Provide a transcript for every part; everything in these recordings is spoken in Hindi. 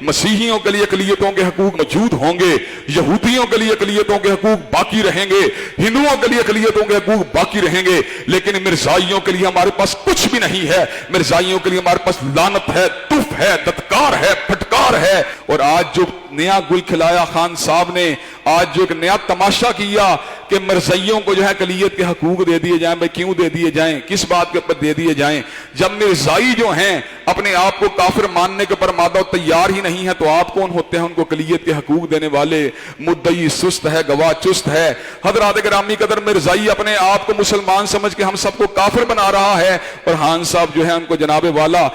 मसीहियों के लिए अकलियतों के हकूक मौजूद होंगे, यहूदियों के लिए अकलियतों के हकूक बाकी रहेंगे, हिंदुओं के लिए अकलियतों के हकूक बाकी रहेंगे, लेकिन मिर्जाइयों के लिए हमारे पास कुछ भी नहीं है। मिर्जाइयों के लिए हमारे पास लानत है, तुफ है, दत्कार है, फटकार है। और आज जो नया गुल खिलाया खान साहब ने, आज जो एक नया तमाशा किया कि मिर्जाइयों को जो है अकलियत के हकूक दे दिए जाएं। भाई क्यों दे दिए जाएं, किस बात के ऊपर दे दिए जाएं? जब मिर्जाई जो हैं अपने आप को काफिर मानने के ऊपर मादा तैयार ही नहीं है, तो आप कौन होते हैं उनको अकलियत के हकूक देने वाले? मुद्दई सुस्त है, गवाह चुस्त है। हजरात गिरामी कदर मिर्जाई अपने आप को मुसलमान समझ के हम सबको काफिर बना रहा है, और खान साहब जो है उनको जनाबे वाला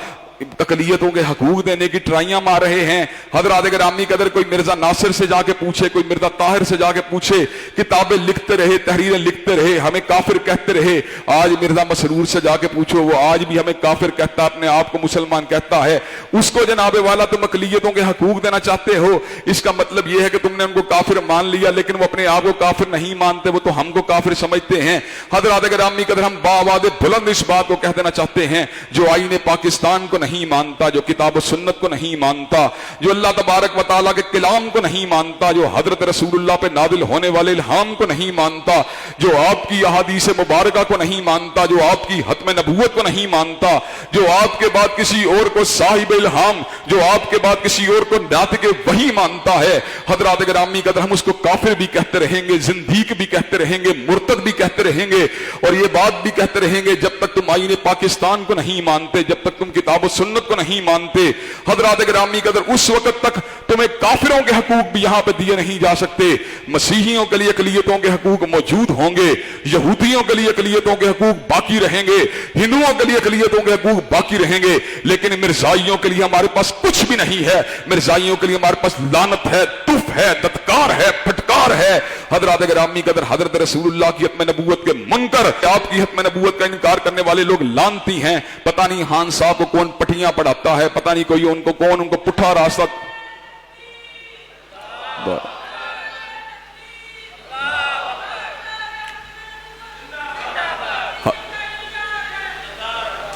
अकलियतों के हकूक देने की ट्राइयां मार रहे हैं। हजरात गिरामी कदर कोई मिर्जा नासिर से जाके पूछे, कोई मिर्जा ताहिर से जाके पूछे, किताबें लिखते रहे, तहरीरें लिखते रहे, हमें काफिर कहते रहे। आज मिर्जा मसरूर से जाके पूछो, वो आज भी हमें काफिर कहता, अपने आप को मुसलमान कहता है। उसको जनाबे वाला तुम अकलियतों के हकूक देना चाहते हो, इसका मतलब यह है कि तुमने उनको काफिर मान लिया, लेकिन वो अपने आप को काफिर नहीं मानते, वो तो हमको काफिर समझते हैं। हजरात गिरामी कदर हम बावादे बुलंद इस बात को कह देना चाहते हैं, जो आईने पाकिस्तान को नहीं मानता, जो किताब सुन्नत को नहीं मानता, जो अल्लाह तबारक व तआला के कलाम को नहीं मानता, जो हजरत रसूलुल्लाह पे नादिल होने वाले इल्हाम को नहीं मानता, जो आपकी अहादीस मुबारका को नहीं मानता, जो आपकी हत्म नबूवत को नहीं मानता, जो आपके बाद किसी और को साहिब इल्हाम, जो आपके बाद किसी और को नातिक वही मानता है, हजरात गिरामी कदर हम उसको काफिर भी कहते रहेंगे, जिंदीक भी कहते रहेंगे, मुर्तद भी कहते रहेंगे, और ये बात भी कहते रहेंगे जब तक तुम आईने पाकिस्तान को नहीं मानते, जब तक तुम किताब सुन्नत को नहीं मानते। हजरात गिरामी कदर उस वक्त तक तुम्हें काफिरों के हकूक भी यहां पे दिए नहीं जा सकते। मसीहियों के लिए अकलियतों के हकूक मौजूद होंगे, यहूदियों के लिए अकलियतों के हकूक बाकी रहेंगे, हिंदुओं के लिए अकलियतों के हकूक बाकी रहेंगे, लेकिन मिर्जाइयों के लिए हमारे पास कुछ भी नहीं है। मिर्जाइयों के लिए हमारे पास लानत है, तुफ है, दत्कार है, फटकार है। हजरात गिरामी कदर हजरत रसूलुल्लाह की हत्म नबूवत के मुनकर, आपकी हत्म नबूवत का इनकार करने वाले लोग लानती हैं। पता नहीं खान साहब को कौन पटियां पढ़ाता है, पता नहीं कोई उनको कौन उनको पुट्ठा रास्ता।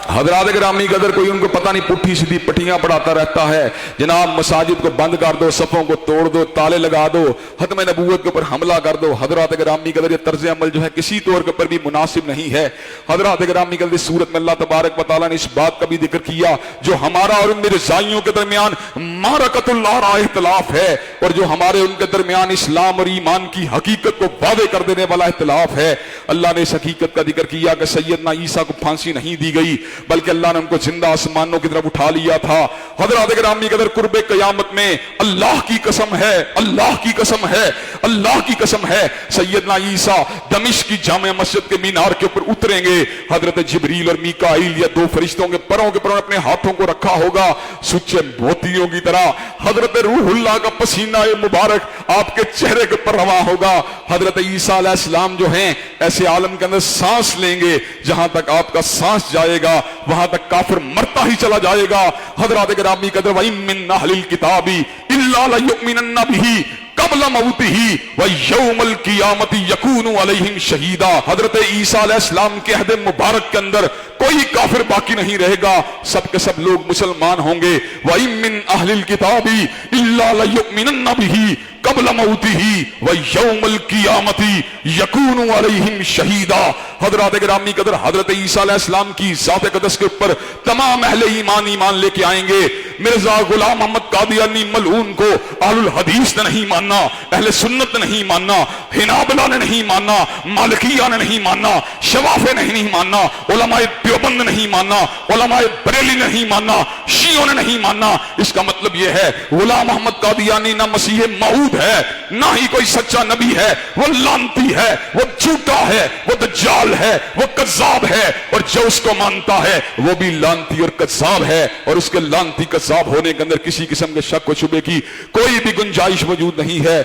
हजरात गिरामी कदर कोई उनको पता नहीं पुट्ठी सीधी पटियां पढ़ाता रहता है। जनाब मसाजिद को बंद कर दो, सफों को तोड़ दो, ताले लगा दो, हत्म नबूवत के ऊपर हमला कर दो। हजरात गिरामी कदर ये तर्ज अमल जो है किसी तौर के ऊपर भी मुनासिब नहीं है। हजरात गिरामी कदर इस सूरत में अल्लाह तबारक व तआला ने इस बात का भी जिक्र किया, जो हमारा और मिर्जाइयों के दरमियान मारकतुल आरा इख्तिलाफ है, और जो हमारे उनके दरमियान इस्लाम और ईमान की हकीकत को वादे कर देने वाला इख्तिलाफ है। अल्लाह ने इस हकीकत का जिक्र किया कि सैयदना ईसा को फांसी नहीं दी गई, बल्कि अल्लाह ने उनको जिंदा आसमानों की तरफ उठा लिया था। हजरात गिरामी कदर कुर्बे कयामत में अल्लाह की कसम है, अल्लाह की कसम है, अल्लाह की कसम है, सैयदना ईसा दमिश्क की जामे मस्जिद के मीनार के ऊपर उतरेंगे। हजरत जिब्रील और मीकाईल या दो फरिश्तों के परों के पर अपने हाथों को रखा होगा, सुच्चे मोतियों की तरह हजरत रूहुल्लाह का पसीना मुबारक आपके चेहरे के ऊपर रवा होगा। हजरत ईसा अलैहिस्सलाम जो हैं ऐसे आलम के अंदर सांस लेंगे, जहां तक आपका सांस जाएगा वहां तक काफिर मरता ही चला जाएगा। हजरात गिरामी कदर व मिन अहलिल किताबी इल्ला लयुमिनन्ना बिही कबल मौतिही व यौमल कियामति यकूनु अलैहिम शहीदा। हजरत ईसा अलैहिस्सलाम के अहद मुबारक के अंदर कोई काफिर बाकी नहीं रहेगा, सब के सब लोग मुसलमान होंगे। व मिन अहलिल किताबी इल्ला लयुमिनन्ना बिही कबल मौतिही व यौमल कियामति यकूनु अलैहिम शहीदा। हजरात गिरामी कदर हजरत ईसा अलैहिस्सलाम की जात कदस के ऊपर तमाम अहले ईमान लेके आएंगे। मिर्जा गुलाम मोहम्मद कादियानी मलऊन को अहलुल हदीस ने नहीं मानना, अहले सुन्नत ने नहीं मानना, हिनाबला ने नहीं मानना, मालिकिया ने नहीं मानना, शवाफे ने नहीं मानना, उलमाए देवबंद ने नहीं मानना, उलमाए बरेली ने नहीं मानना, शियों ने नहीं मानना। इसका मतलब यह है गुलाम मोहम्मद कादियानी ना मसीह मऊद है, ना ही कोई सच्चा नबी है, वो लानती है, वो झूठा है, वो दज्जाल है, वो कज़्ज़ाब है, और जो उसको मानता है वो भी लानती और कज़्ज़ाब है, और उसके लानती कज़्ज़ाब होने के अंदर किसी किस्म के शक व शुबे की कोई भी गुंजाइश मौजूद नहीं है।